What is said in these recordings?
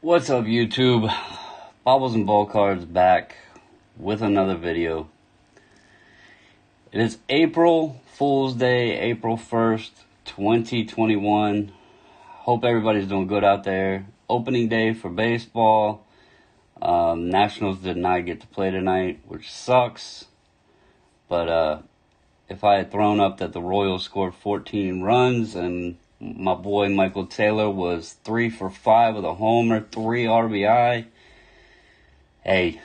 What's up, YouTube? Bobbles and Ball Cards back with another video. It is April Fool's Day, April 1st, 2021. Hope everybody's doing good out there. Opening day for baseball. Nationals did not get to play tonight, which sucks. But if I had thrown up that the Royals scored 14 runs and my boy Michael Taylor was 3 for 5 with a homer, 3 RBI. Hey,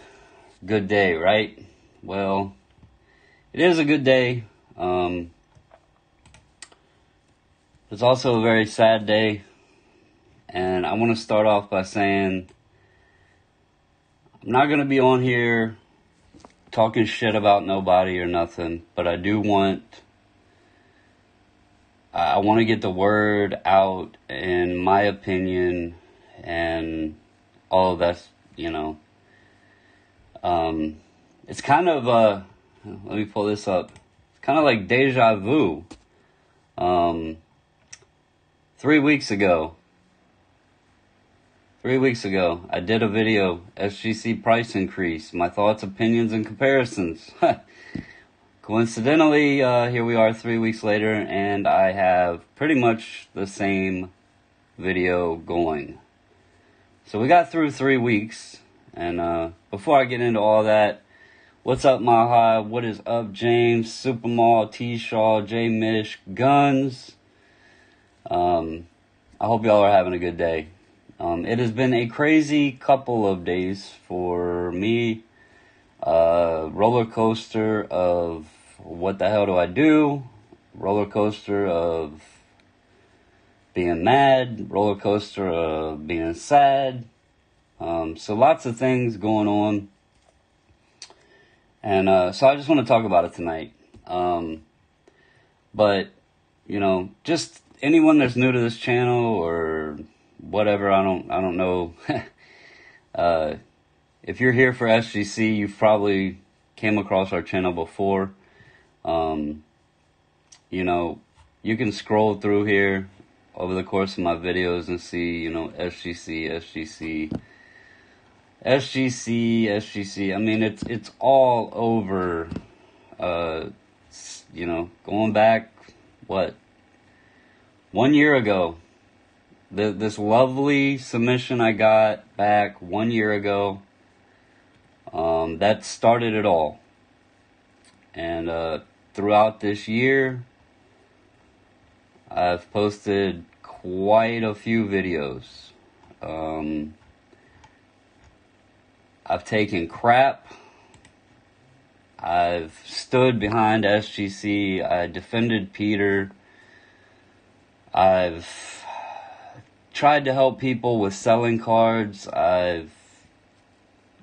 good day, right? Well, it is a good day. It's also a very sad day. And I want to start off by saying I'm not going to be on here talking shit about nobody or nothing, but I want to get the word out in my opinion and all of that's, it's kind of, let me pull this up. It's kind of like deja vu. 3 weeks ago, I did a video, SGC price increase, my thoughts, opinions, and comparisons. Coincidentally, here we are 3 weeks later, and I have pretty much the same video going. So we got through 3 weeks, and before I get into all that, what's up, Maha? What is up, James, Supermall, T-Shaw, J Mish, Guns? I hope y'all are having a good day. It has been a crazy couple of days for me. Roller coaster of what the hell do I do? Roller coaster of being mad. Roller coaster of being sad. So lots of things going on. And so I just want to talk about it tonight. But, just anyone that's new to this channel or whatever, I don't know. If you're here for SGC, you've probably came across our channel before. You can scroll through here over the course of my videos and see, SGC. I mean, it's all over, going back, 1 year ago. This lovely submission I got back 1 year ago, that started it all. And throughout this year, I've posted quite a few videos. I've taken crap. I've stood behind SGC. I defended Peter. I've tried to help people with selling cards. I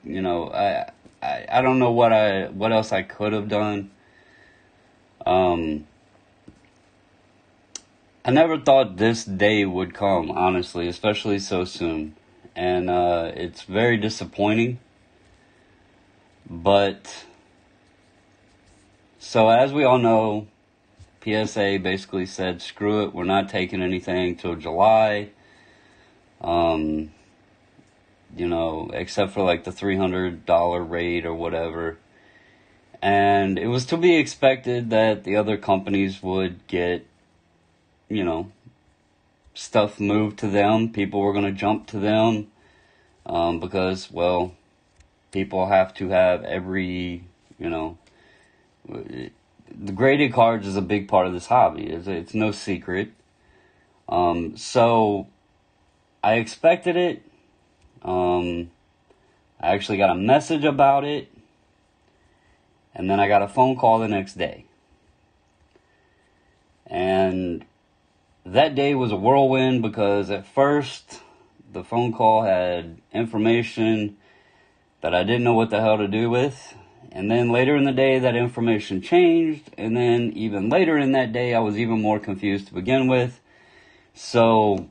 don't know what else I could have done. I never thought this day would come, honestly, especially so soon. And it's very disappointing. But so as we all know, PSA basically said, screw it, we're not taking anything till July. Except for like the $300 rate or whatever. And it was to be expected that the other companies would get, stuff moved to them. People were going to jump to them, because, well, people have to have every, the graded cards is a big part of this hobby. It's no secret. So I expected it. I actually got a message about it, and then I got a phone call the next day. And that day was a whirlwind because at first the phone call had information that I didn't know what the hell to do with. And then later in the day, that information changed. And then even later in that day, I was even more confused to begin with. So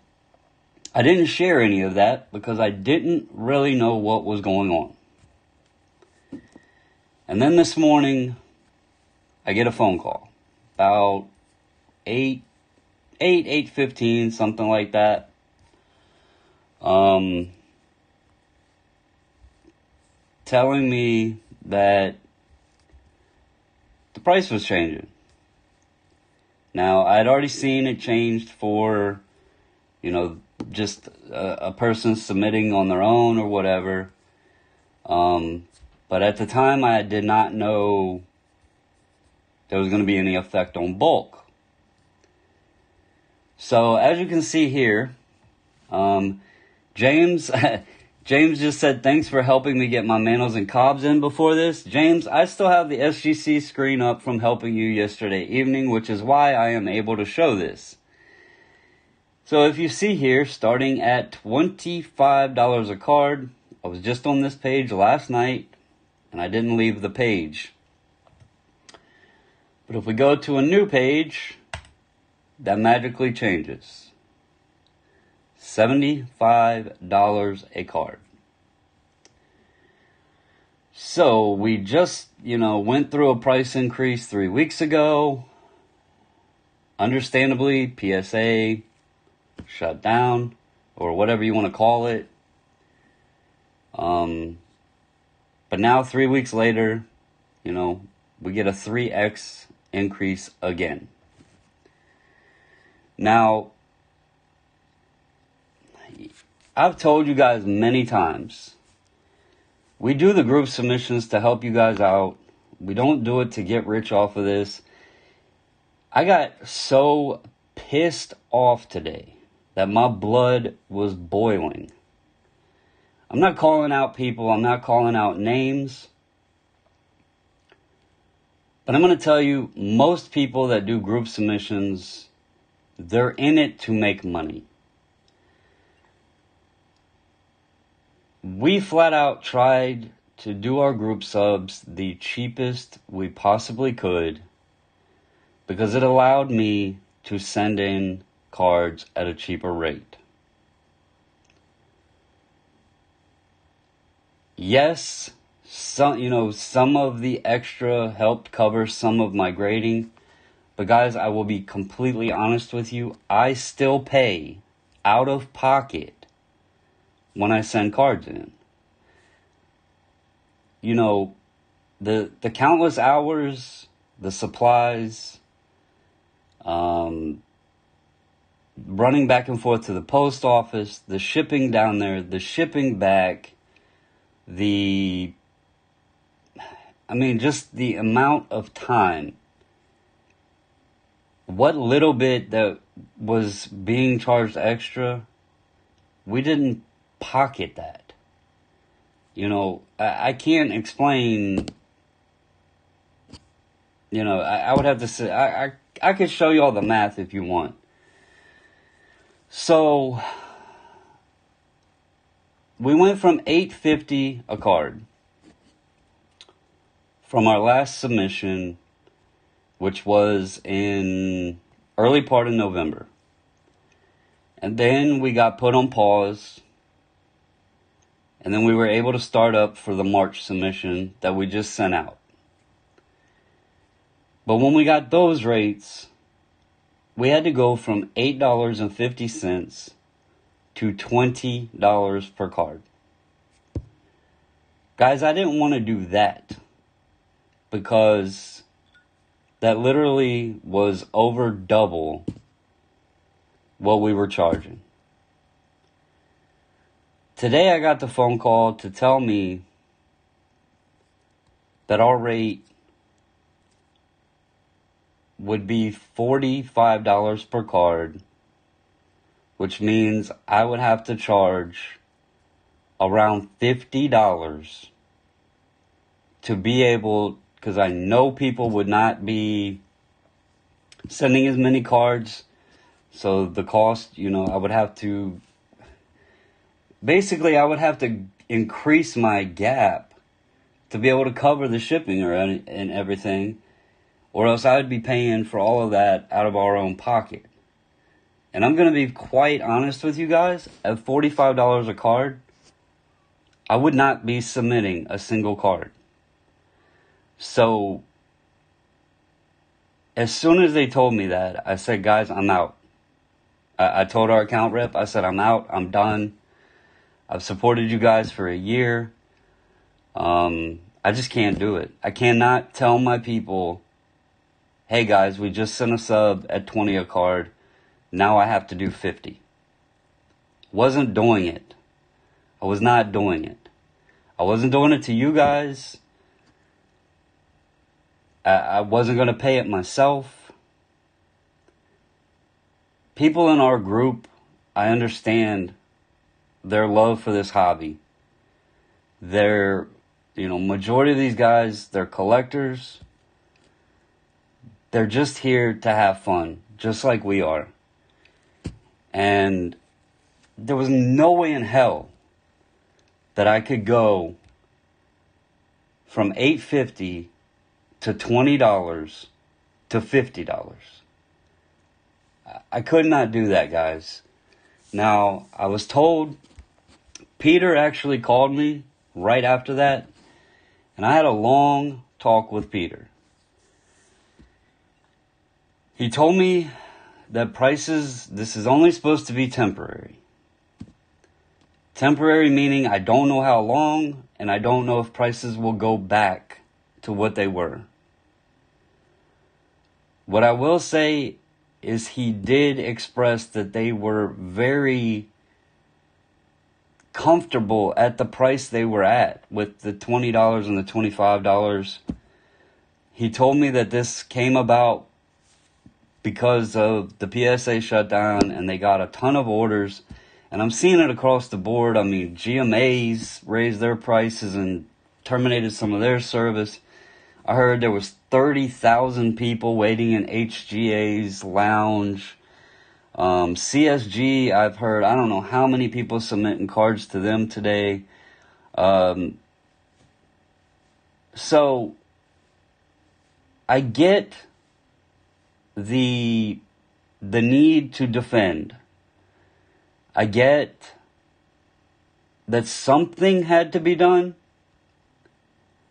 I didn't share any of that because I didn't really know what was going on. And then this morning, I get a phone call about 8:15, something like that. telling me that the price was changing. Now, I'd already seen it changed for, just a person submitting on their own or whatever. But at the time, I did not know there was going to be any effect on bulk. So, as you can see here, James James just said, thanks for helping me get my Manos and Cobbs in before this. James, I still have the SGC screen up from helping you yesterday evening, which is why I am able to show this. So if you see here, starting at $25 a card, I was just on this page last night, and I didn't leave the page. But if we go to a new page, that magically changes. $75 a card. So we just, went through a price increase 3 weeks ago. Understandably, PSA shut down, or whatever you want to call it. But now 3 weeks later, we get a 3x increase again. Now, I've told you guys many times, we do the group submissions to help you guys out. We don't do it to get rich off of this. I got so pissed off today that my blood was boiling. I'm not calling out people. I'm not calling out names. But I'm going to tell you, most people that do group submissions, they're in it to make money. We flat out tried to do our group subs the cheapest we possibly could because it allowed me to send in cards at a cheaper rate. Yes, some of the extra helped cover some of my grading, but guys, I will be completely honest with you, I still pay out of pocket when I send cards in. The countless hours, the supplies, running back and forth to the post office, the shipping down there, the shipping back, just the amount of time. What little bit that was being charged extra, we didn't pocket that. I can't explain. I would have to say, I could show you all the math if you want. So we went from $8.50 a card from our last submission, which was in early part of November. And then we got put on pause. And then we were able to start up for the March submission that we just sent out. But when we got those rates, we had to go from $8.50 to $20 per card. Guys, I didn't want to do that because that literally was over double what we were charging. Today I got the phone call to tell me that our rate would be $45 per card, which means I would have to charge around $50 to be able, because I know people would not be sending as many cards, so the cost, I would have to, basically I would have to increase my gap to be able to cover the shipping and everything, or else I would be paying for all of that out of our own pocket. And I'm going to be quite honest with you guys, at $45 a card, I would not be submitting a single card. So, as soon as they told me that, I said, guys, I'm out. I told our account rep, I said, I'm out, I'm done. I've supported you guys for a year. I just can't do it. I cannot tell my people, hey guys, we just sent a sub at 20 a card. Now I have to do 50. Wasn't doing it. I was not doing it. I wasn't doing it to you guys. I wasn't going to pay it myself. People in our group, I understand their love for this hobby. They're, majority of these guys, they're collectors. They're just here to have fun, just like we are. And there was no way in hell that I could go from $8.50 to $20 to $50. I could not do that, guys. Now, I was told, Peter actually called me right after that, and I had a long talk with Peter. He told me that prices, this is only supposed to be temporary. Temporary meaning I don't know how long, and I don't know if prices will go back to what they were. What I will say is he did express that they were very comfortable at the price they were at with the $20 and the $25. He told me that this came about because of the PSA shutdown and they got a ton of orders. And I'm seeing it across the board. I mean, GMAs raised their prices and terminated some of their service. I heard there was 30,000 people waiting in HGA's lounge. CSG, I've heard, I don't know how many people submitting cards to them today. So, I get the need to defend. I get that something had to be done.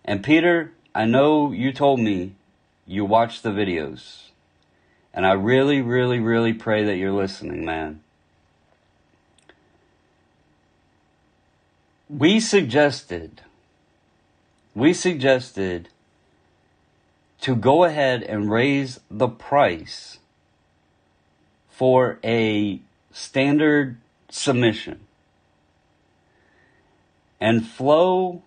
And Peter, I know you told me you watched the videos. And I really, really, really pray that you're listening, man. We suggested to go ahead and raise the price for a standard submission and flow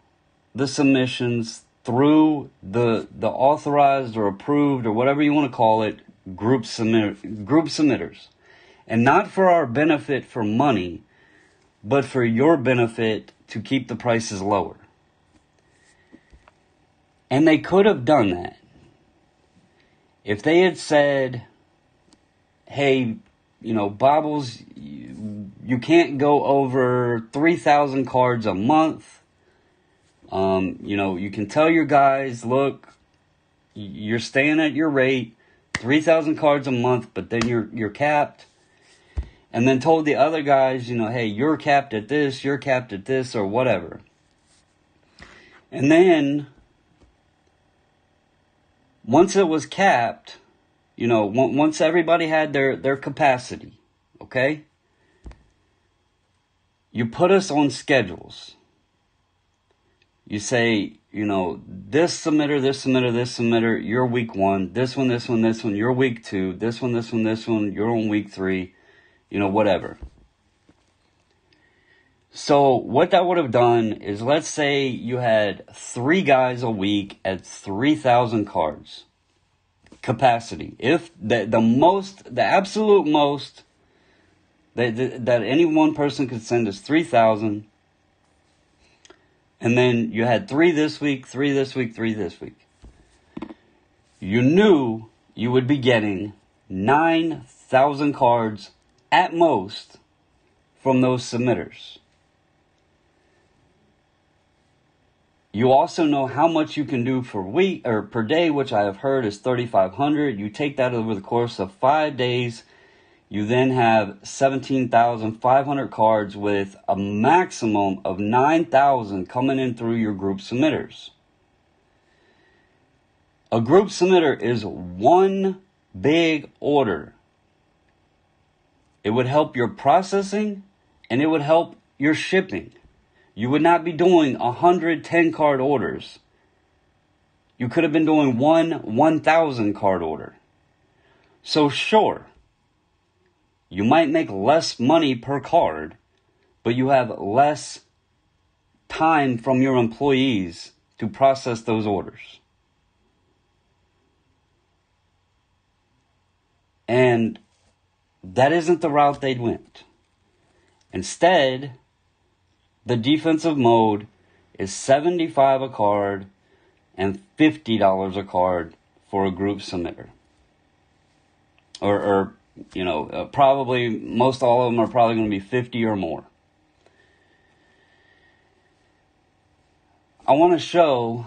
the submissions through the authorized or approved or whatever you want to call it group submitters, and not for our benefit for money, but for your benefit to keep the prices lower. And they could have done that if they had said, hey, Bobbles, you can't go over 3,000 cards a month. You can tell your guys, look, you're staying at your rate, 3,000 cards a month, but then you're capped. And then told the other guys, hey, you're capped at this, or whatever. And then, once it was capped, once everybody had their capacity, okay? You put us on schedules. You say, this submitter, you're week 1. This one, you're week 2. This one, you're on week 3. Whatever. So what that would have done is, let's say you had 3 guys a week at 3,000 cards capacity. If the absolute most that any one person could send is 3,000. And then you had 3 this week, 3 this week, 3 this week. You knew you would be getting 9,000 cards at most from those submitters. You also know how much you can do per day, which I have heard is 3,500. You take that over the course of 5 days. You then have 17,500 cards with a maximum of 9,000 coming in through your group submitters. A group submitter is one big order. It would help your processing and it would help your shipping. You would not be doing 110 card orders. You could have been doing 1,000 card order. So sure, you might make less money per card, but you have less time from your employees to process those orders. And that isn't the route they went. Instead, the defensive mode is $75 a card and $50 a card for a group submitter. Or probably most all of them are probably going to be 50 or more. I want to show.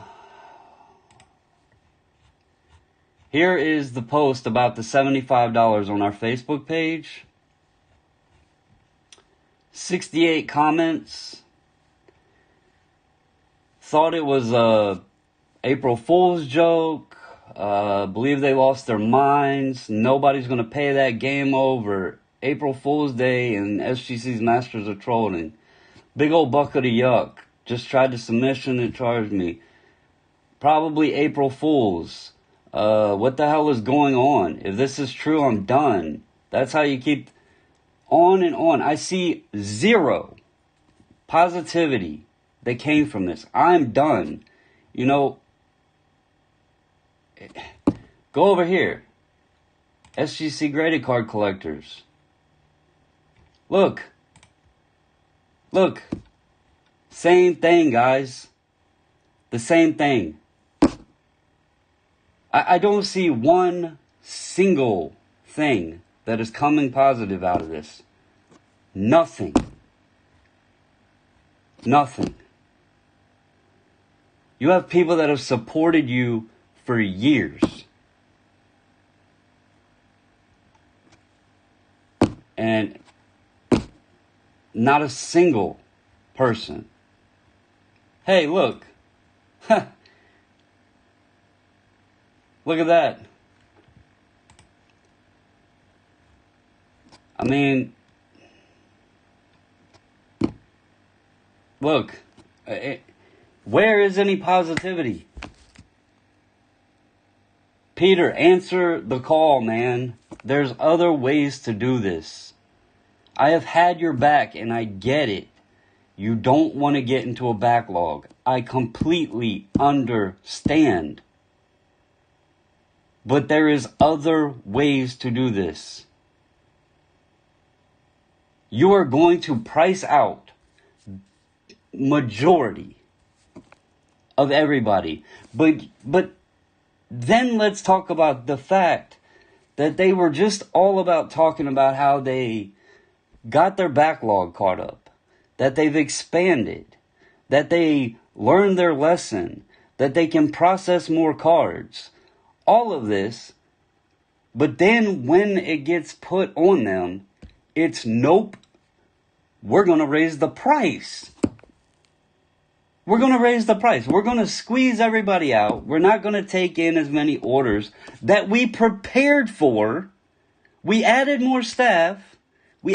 Here is the post about the $75 on our Facebook page. 68 comments. Thought it was a April Fool's joke. Believe they lost their minds. Nobody's going to pay that game over. April Fool's Day and SGC's Masters of Trolling. Big old bucket of yuck. Just tried to submission and charged me. Probably April Fools. What the hell is going on? If this is true, I'm done. That's how you keep on and on. I see zero positivity that came from this. I'm done. Go over here. SGC graded card collectors. Look. Same thing, guys. The same thing. I don't see one single thing that is coming positive out of this. Nothing. You have people that have supported you for years. And not a single person. Hey, look. Look at that. I mean, look. Where is any positivity? Peter, answer the call, man. There's other ways to do this. I have had your back and I get it. You don't want to get into a backlog. I completely understand. But there is other ways to do this. You are going to price out majority of everybody. But then let's talk about the fact that they were just all about talking about how they got their backlog caught up, that they've expanded, that they learned their lesson, that they can process more cards. All of this, but then when it gets put on them, it's nope, we're going to raise the price. We're going to raise the price. We're going to squeeze everybody out. We're not going to take in as many orders that we prepared for. We added more staff. We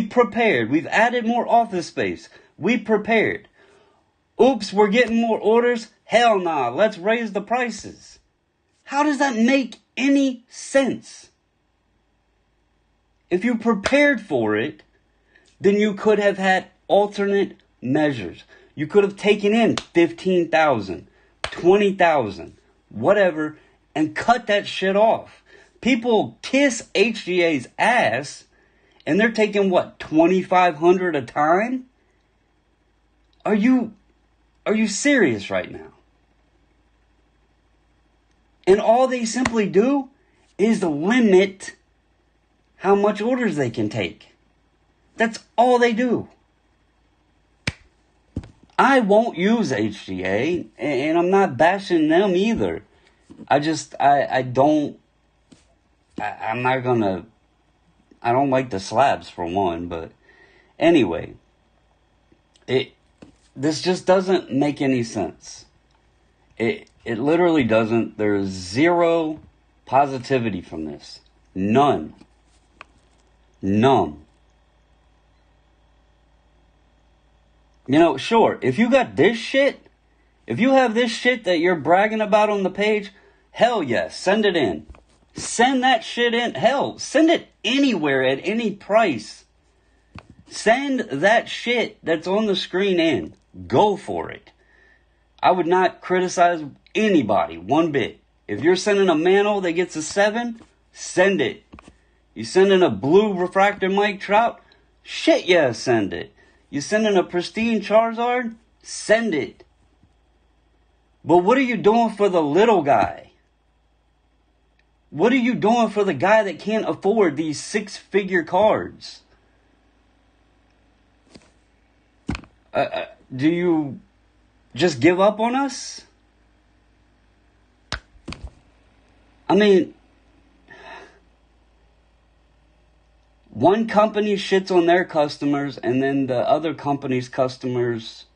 prepared. We've added more office space. We prepared. Oops, we're getting more orders. Hell nah, let's raise the prices. How does that make any sense? If you prepared for it, then you could have had alternate measures. You could have taken in 15,000, 20,000, whatever, and cut that shit off. People kiss HGA's ass, and they're taking, what, 2,500 a time? Are you serious right now? And all they simply do is limit how much orders they can take. That's all they do. I won't use HGA, and I'm not bashing them either. I don't like the slabs for one, but anyway, this just doesn't make any sense. It literally doesn't. There's zero positivity from this. None. You know, sure, if you got this shit, if you have this shit that you're bragging about on the page, hell yes, send it in. Send that shit in. Hell, send it anywhere at any price. Send that shit that's on the screen in. Go for it. I would not criticize anybody one bit. If you're sending a Mantle that gets a 7, send it. You sending a blue refractor Mike Trout? Shit yeah, send it. You sending a pristine Charizard? Send it. But what are you doing for the little guy? What are you doing for the guy that can't afford these 6-figure cards? Do you just give up on us? I mean, one company shits on their customers, and then the other company's customers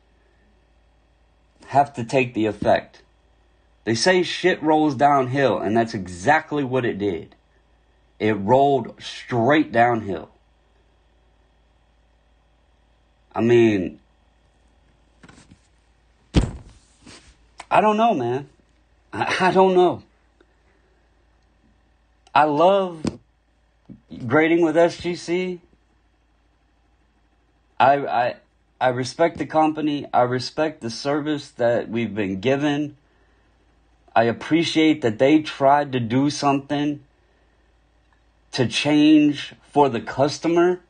have to take the effect. They say shit rolls downhill, and that's exactly what it did. It rolled straight downhill. I mean, I don't know, man. I don't know. I love grading with SGC. I respect the company. I respect the service that we've been given. I appreciate that they tried to do something to change for the customer.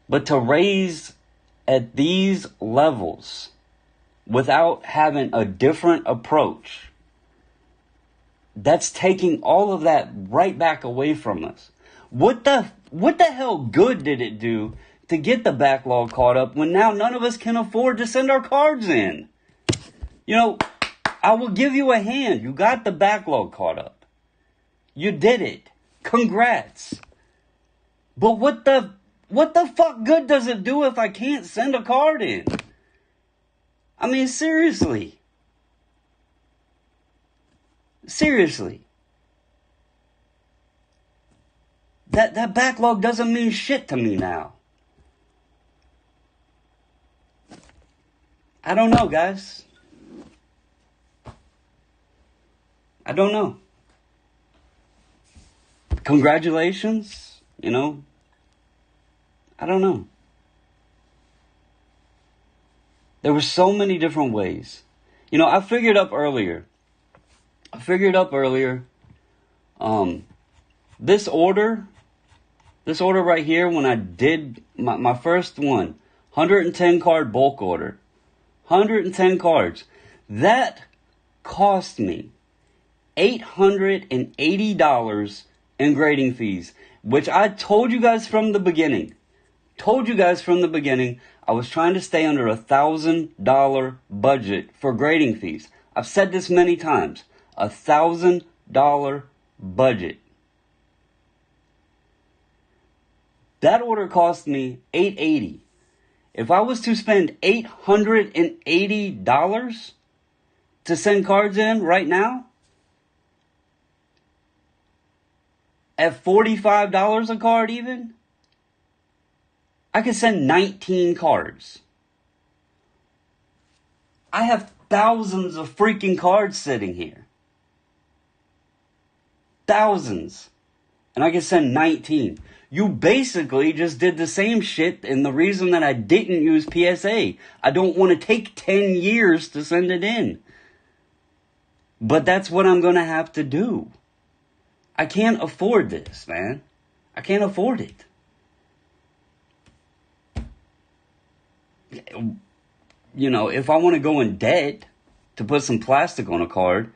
But to raise at these levels without having a different approach, that's taking all of that right back away from us. What the hell good did it do to get the backlog caught up when now none of us can afford to send our cards in? You know, I will give you a hand. You got the backlog caught up. You did it. Congrats. But what the fuck good does it do if I can't send a card in? I mean, seriously. Seriously. That backlog doesn't mean shit to me now. I don't know, guys. I don't know. Congratulations, you know. I don't know. There were so many different ways. You know, I figured up earlier. This order right here, when I did my first one, 110 card bulk order, 110 cards, that cost me $880 in grading fees, which I told you guys from the beginning. I was trying to stay under $1,000 budget for grading fees. I've said this many times. $1,000 budget. That order cost me $880. If I was to spend $880 to send cards in right now, at $45 a card even, I could send 19 cards. I have thousands of freaking cards sitting here. Thousands. And I can send 19. You basically just did the same shit, and the reason that I didn't use PSA, I don't want to take 10 years to send it in. But that's what I'm going to have to do. I can't afford this, man. I can't afford it. You know, if I want to go in debt to put some plastic on a card,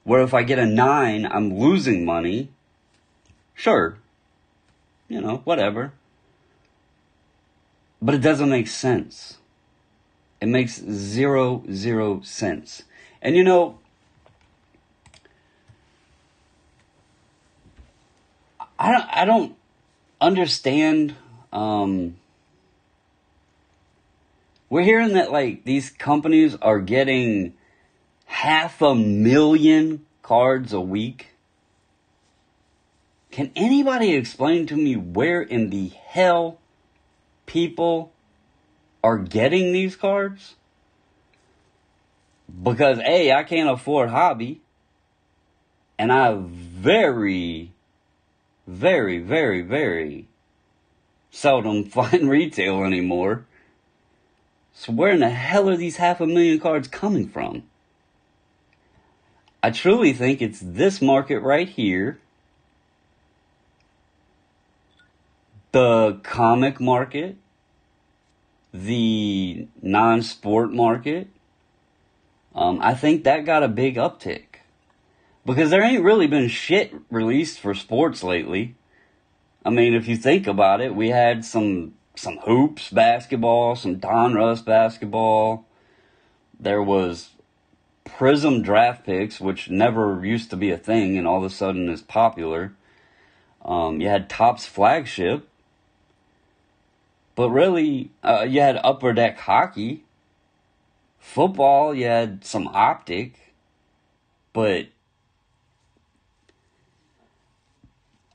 where if I get a 9, I'm losing money, sure. You know, whatever. But it doesn't make sense. It makes zero sense. And you know, I don't understand. We're hearing that like these companies are getting 500,000 cards a week. Can anybody explain to me where in the hell people are getting these cards because A, I can't afford hobby, and I very, very, very, very seldom find retail anymore. So where in the hell are these 500,000 cards coming from? I truly think it's this market right here, the comic market, the non-sport market. I think that got a big uptick. Because there ain't really been shit released for sports lately. I mean, if you think about it, we had some hoops basketball, some Donruss basketball. There was Prism draft picks, which never used to be a thing and all of a sudden is popular. You had Topps Flagship. But really, you had Upper Deck Hockey. Football, you had some Optic. But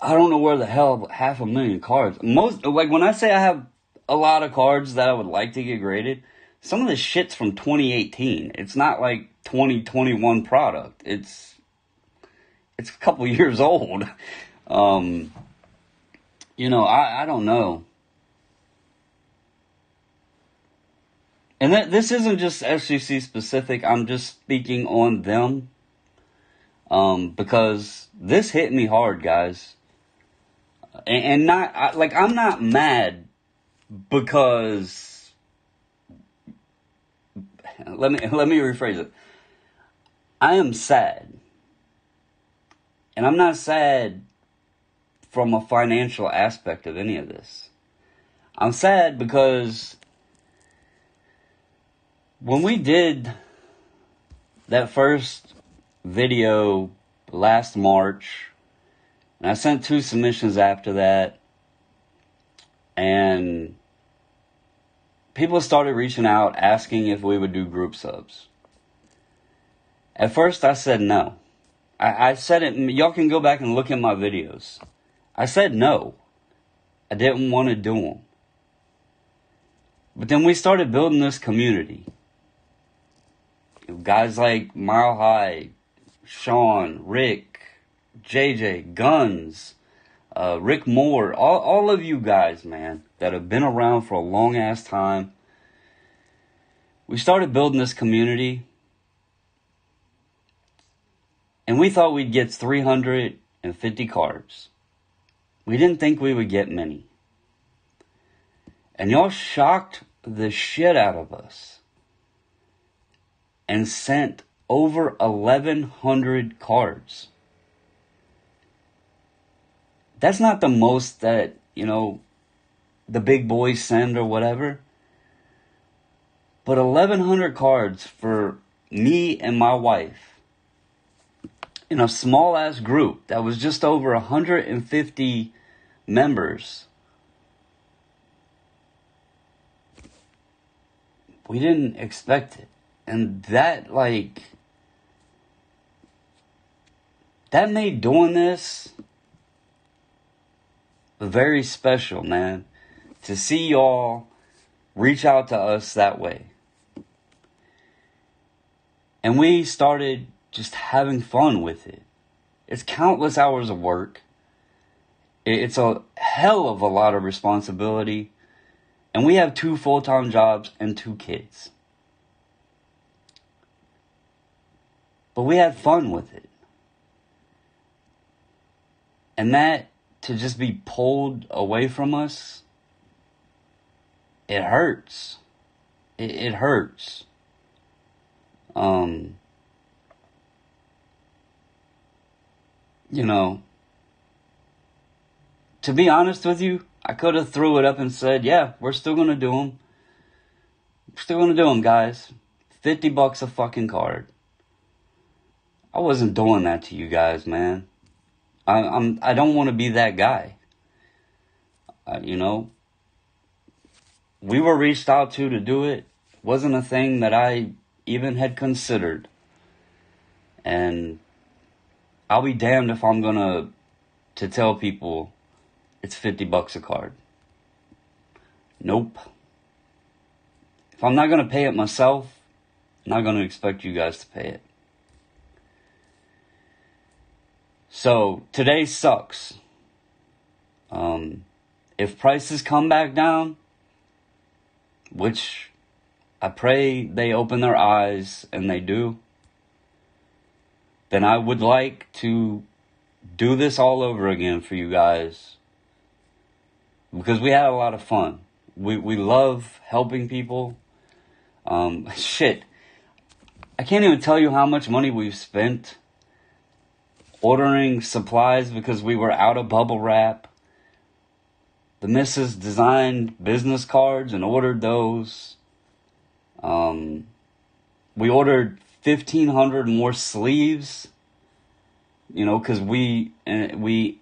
I don't know where the hell 500,000 cards. Like when I say I have a lot of cards that I would like to get graded, some of the shit's from 2018. It's not like 2021 product. It's a couple years old. I don't know. And this isn't just SGC specific. I'm just speaking on them. Because this hit me hard, guys. And I'm not mad because, let me rephrase it. I am sad. And I'm not sad from a financial aspect of any of this. I'm sad because when we did that first video last March, and I sent 2 submissions after that, and people started reaching out asking if we would do group subs. At first I said no. I said it, y'all can go back and look at my videos. I said no. I didn't want to do them. But then we started building this community. Guys like Mile High, Sean, Rick, JJ, Guns, Rick Moore, all of you guys, man, that have been around for a long ass time. We started building this community, and we thought we'd get 350 cards. We didn't think we would get many. And y'all shocked the shit out of us and sent over 1,100 cards. That's not the most that, the big boys send or whatever. But 1,100 cards for me and my wife in a small ass group that was just over 150 members. We didn't expect it. And that made doing this very special, man. To see y'all reach out to us that way. And we started just having fun with it. It's countless hours of work. It's a hell of a lot of responsibility. And we have 2 full-time jobs and 2 kids. But we had fun with it. And that, to just be pulled away from us, it hurts. It hurts. To be honest with you, I could have threw it up and said, yeah, we're still going to do them. We're still going to do them, guys. $50 a fucking card. I wasn't doing that to you guys, man. I don't want to be that guy. We were reached out to do it. Wasn't a thing that I even had considered. And I'll be damned if I'm gonna to tell people it's $50 a card. Nope. if I'm not going to pay it myself, I'm not going to expect you guys to pay it. So today sucks. If prices come back down, which I pray they open their eyes and they do, then I would like to do this all over again for you guys, because we had a lot of fun. We love helping people. Shit, I can't even tell you how much money we've spent ordering supplies because we were out of bubble wrap. The missus designed business cards and ordered those. We ordered 1,500 more sleeves, because we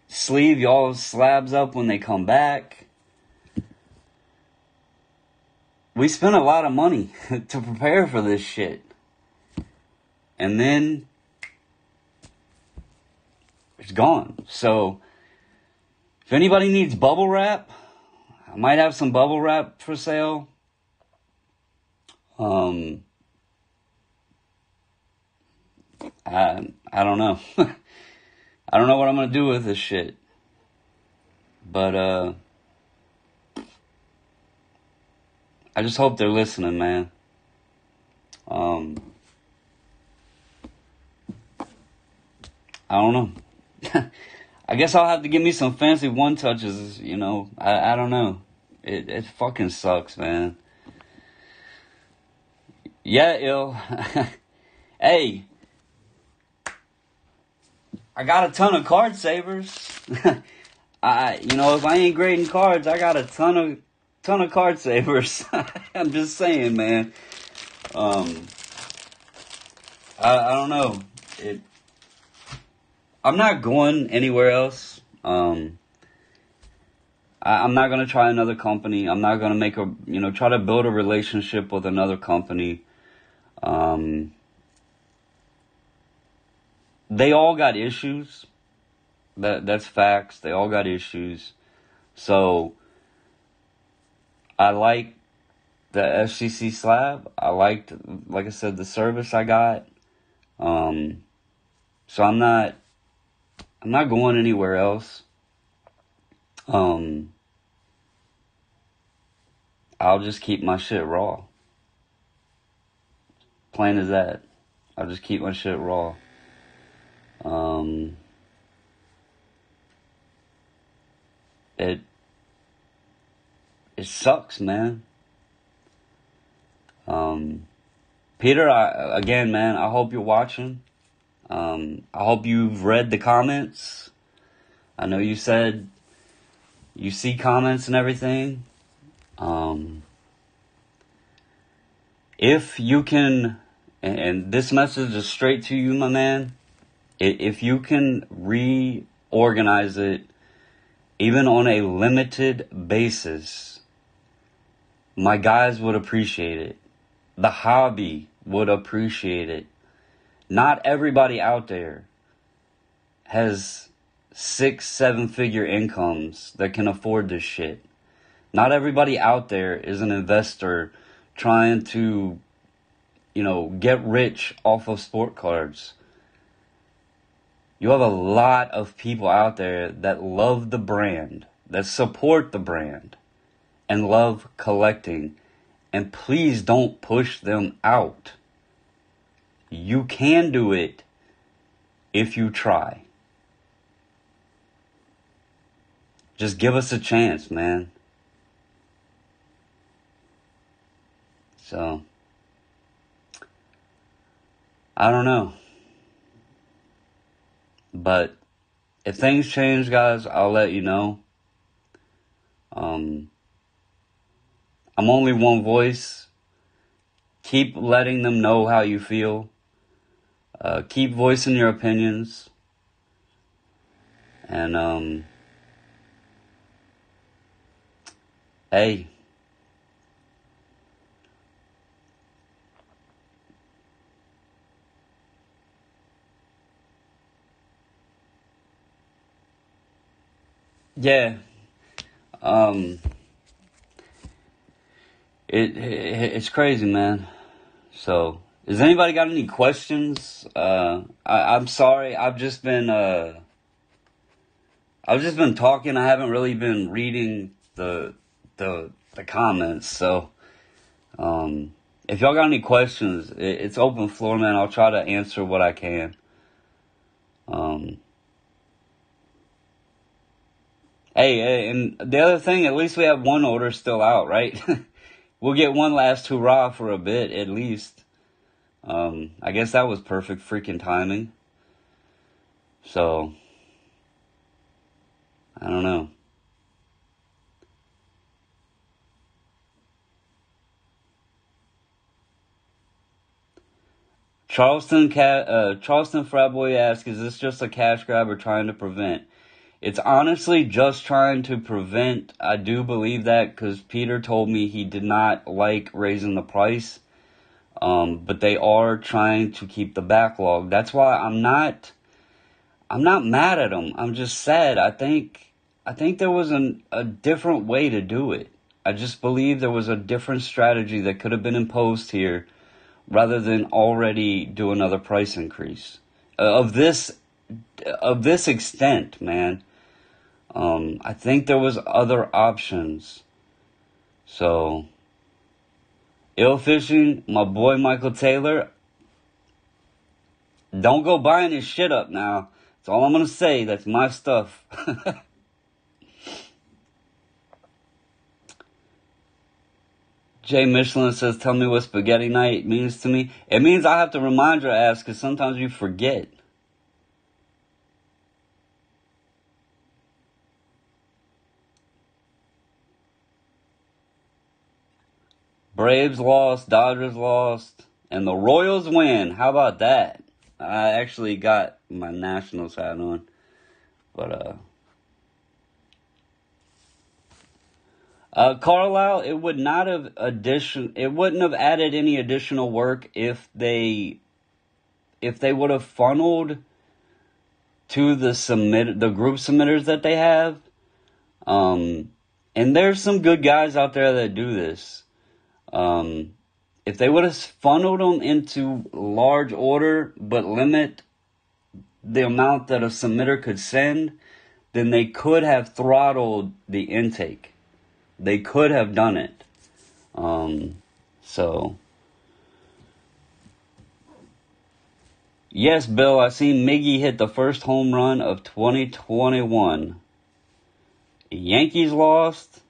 sleeve y'all's slabs up when they come back. We spent a lot of money to prepare for this shit. And then it's gone. So if anybody needs bubble wrap, I might have some bubble wrap for sale. I don't know. I don't know what I'm gonna do with this shit. But I just hope they're listening, man. I don't know. I guess I'll have to give me some fancy one touches, I don't know. It fucking sucks, man. Yeah, ill. Hey, I got a ton of card savers. If I ain't grading cards, I got a ton of card savers. I'm just saying, man. I don't know. I'm not going anywhere else. I'm not gonna try another company. I'm not gonna try to build a relationship with another company. They all got issues. That's facts. They all got issues. So I like the FCC slab. I liked, like I said, the service I got. So I'm not going anywhere else. I'll just keep my shit raw. Plain as that. I'll just keep my shit raw. It sucks, man. Peter, again, man, I hope you're watching. I hope you've read the comments. I know you said you see comments and everything. If you can, and this message is straight to you, my man, if you can reorganize it, even on a limited basis, my guys would appreciate it. The hobby would appreciate it. Not everybody out there has 6-7 figure incomes that can afford this shit. Not everybody out there is an investor trying to, get rich off of sport cards. You have a lot of people out there that love the brand, that support the brand, and love collecting. And please don't push them out. You can do it if you try. Just give us a chance, man. So, I don't know. But if things change, guys, I'll let you know. I'm only one voice. Keep letting them know how you feel. Keep voicing your opinions. And, hey. Yeah. It's crazy, man. So, has anybody got any questions? I'm sorry. I've just been talking. I haven't really been reading the comments. So, if y'all got any questions, it's open floor, man. I'll try to answer what I can. Hey, and the other thing, at least we have one order still out, right? We'll get one last hurrah for a bit, at least. I guess that was perfect freaking timing. So, I don't know. Charleston Fratboy asks, is this just a cash grab or trying to prevent? It's honestly just trying to prevent. I do believe that because Peter told me he did not like raising the price. But they are trying to keep the backlog. That's why I'm not mad at them. I'm just sad. I think there was a different way to do it. I just believe there was a different strategy that could have been imposed here rather than already do another price increase of this extent, man. I think there was other options. So, Ill Fishing, my boy Michael Taylor, don't go buying his shit up now. That's all I'm gonna say. That's my stuff. Jay Michelin says, tell me what spaghetti night means to me. It means I have to remind your ass because sometimes you forget. Braves lost, Dodgers lost, and the Royals win. How about that? I actually got my Nationals hat on. But, Carlisle, it wouldn't have added any additional work if they would have funneled to the group submitters that they have. And there's some good guys out there that do this. If they would have funneled them into large order, but limit the amount that a submitter could send, then they could have throttled the intake. They could have done it. So, yes, Bill, I seen Miggy hit the first home run of 2021. Yankees lost.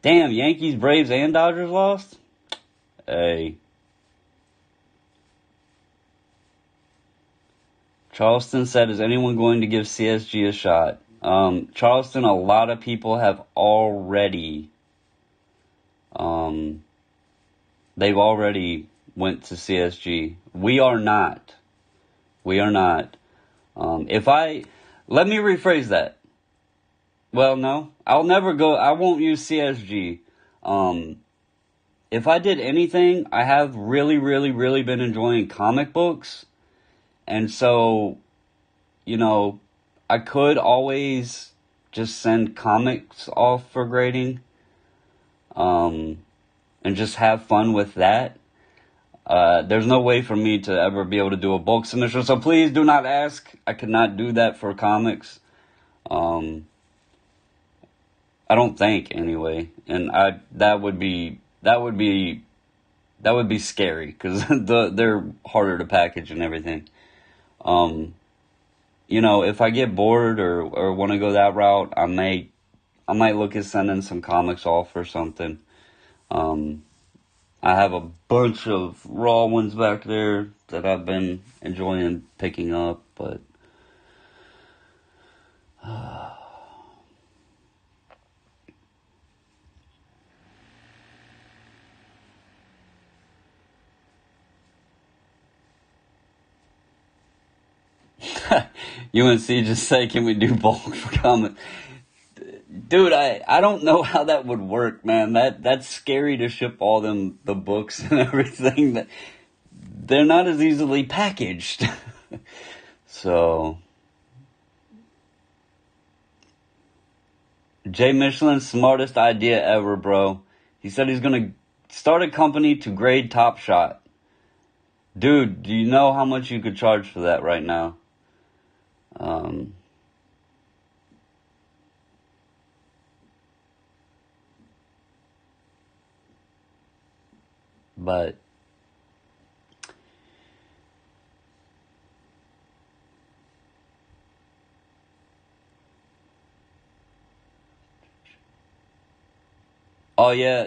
Damn, Yankees, Braves, and Dodgers lost? Hey. Charleston said, is anyone going to give CSG a shot? Charleston, a lot of people have already, they've already went to CSG. We are not. Let me rephrase that. Well, no, I won't use CSG. If I did anything, I have really, really, really been enjoying comic books. And so, I could always just send comics off for grading, and just have fun with that. There's no way for me to ever be able to do a bulk submission, so please do not ask. I could not do that for comics. I don't think, anyway, and that would be scary because they're harder to package and everything. If I get bored or want to go that route, I might look at sending some comics off or something. I have a bunch of raw ones back there that I've been enjoying picking up, but UNC just say, can we do bulk for comics? Dude, I don't know how that would work, man. That's scary to ship all the books and everything. That they're not as easily packaged. So, Jay Michelin's smartest idea ever, bro. He said he's gonna start a company to grade Top Shot. Dude, do you know how much you could charge for that right now? But oh yeah,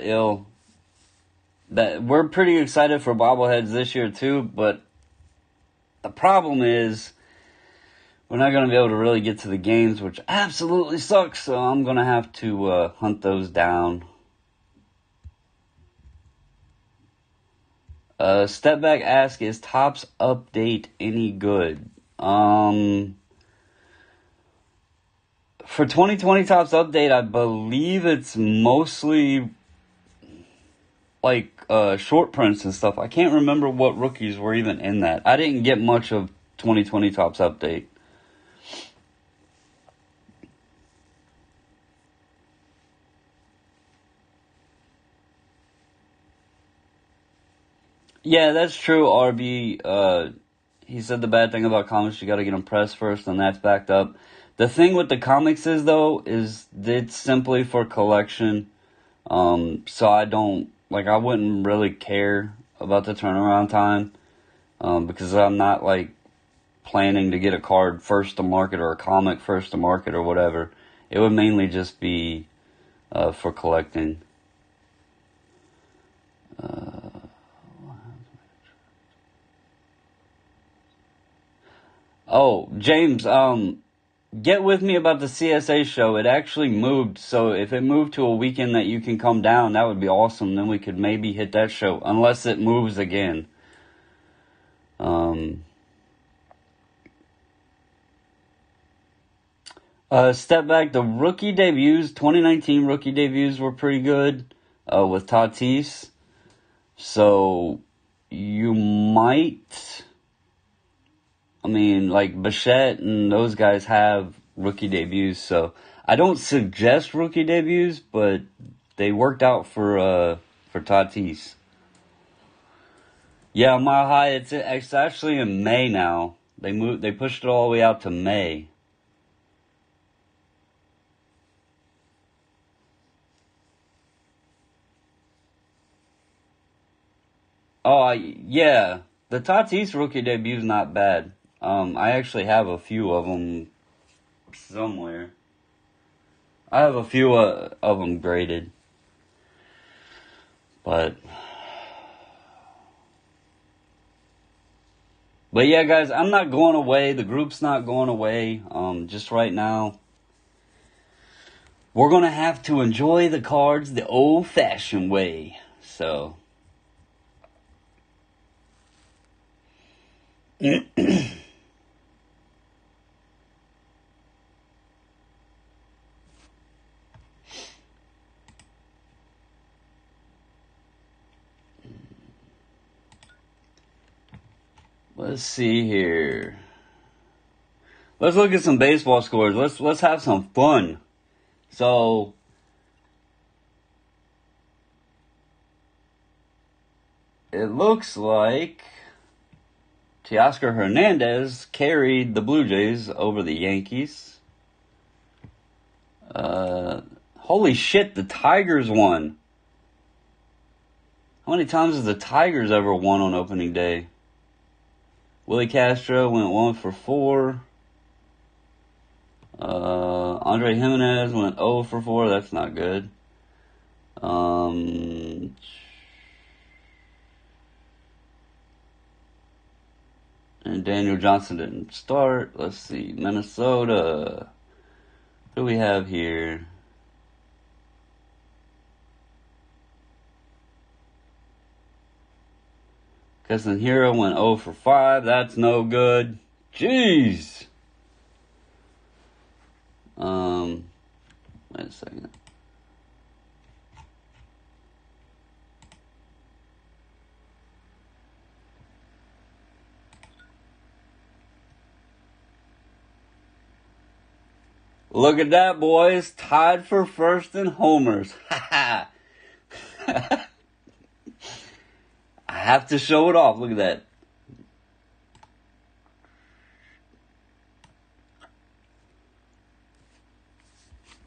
that we're pretty excited for bobbleheads this year too, but the problem is we're not going to be able to really get to the games, which absolutely sucks, so I'm going to have to hunt those down. Step back ask, is Topps update any good? For 2020 Topps update, I believe it's mostly like short prints and stuff. I can't remember what rookies were even in that. I didn't get much of 2020 Topps update. Yeah, that's true, RB. He said the bad thing about comics, you gotta get them pressed first, and that's backed up. The thing with the comics is, though, is it's simply for collection. So I wouldn't really care about the turnaround time, because I'm not, planning to get a card first to market or a comic first to market or whatever. It would mainly just be, for collecting. Oh, James, get with me about the CSA show. It actually moved, so if it moved to a weekend that you can come down, that would be awesome. Then we could maybe hit that show, unless it moves again. Step back, the rookie debuts, 2019 rookie debuts were pretty good, with Tatis. So, you might... Bichette and those guys have rookie debuts, so I don't suggest rookie debuts, but they worked out for Tatis. Yeah, Mile High, it's actually in May now. They pushed it all the way out to May. Oh, yeah, the Tatis rookie debut is not bad. I actually have a few of them somewhere. I have a few of them graded. But yeah, guys, I'm not going away. The group's not going away. Just right now, we're going to have to enjoy the cards the old-fashioned way. So... Let's see here. Let's look at some baseball scores. Let's have some fun. So, it looks like Teoscar Hernandez carried the Blue Jays over the Yankees. Holy shit, the Tigers won. How many times has the Tigers ever won on opening day? Willie Castro went 1 for 4. Andre Jimenez went 0 for 4. That's not good. And Daniel Johnson didn't start. Let's see. Minnesota. What do we have here? Casemiro went 0 for 5. That's no good. Jeez. Wait a second. Look at that, boys. Tied for first in homers. Ha ha. have to show it off. Look at that.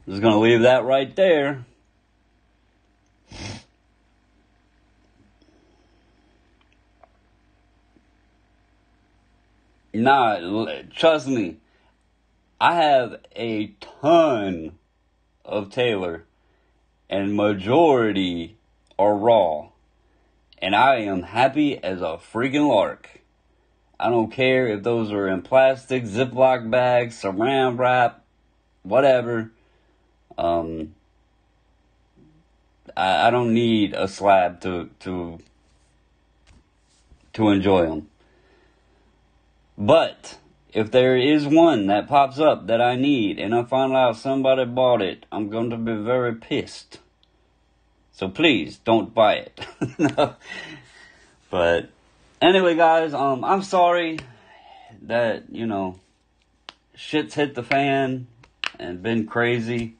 Just gonna leave that right there. Nah, trust me. I have a ton of Taylor, and majority are raw. And I am happy as a freaking lark. I don't care if those are in plastic, Ziploc bags, saran wrap, whatever. I don't need a slab to enjoy them. But if there is one that pops up that I need and I find out somebody bought it, I'm going to be very pissed. So please don't buy it. But anyway, guys, I'm sorry that, shit's hit the fan and been crazy.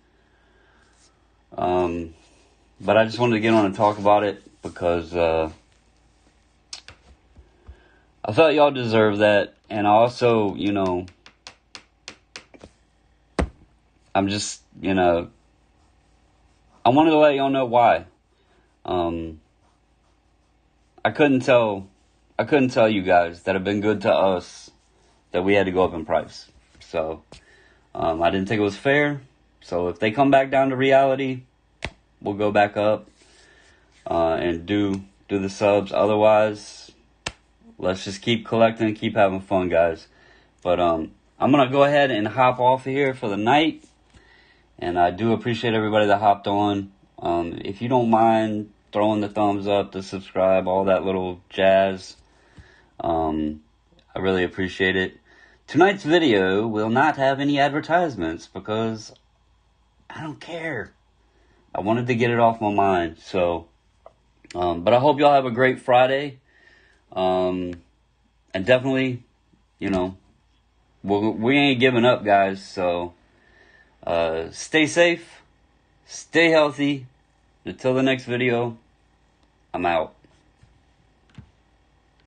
But I just wanted to get on and talk about it because I felt y'all deserve that. And also, I'm just, I wanted to let y'all know why. I couldn't tell you guys that have been good to us that we had to go up in price. So, I didn't think it was fair. So if they come back down to reality, we'll go back up, and do the subs. Otherwise, let's just keep collecting and keep having fun, guys. But, I'm gonna go ahead and hop off here for the night. And I do appreciate everybody that hopped on. If you don't mind throwing the thumbs up, the subscribe, all that little jazz, I really appreciate it. Tonight's video will not have any advertisements because I don't care. I wanted to get it off my mind. So, but I hope y'all have a great Friday. And definitely, we ain't giving up, guys. So, stay safe, stay healthy. Until the next video, I'm out.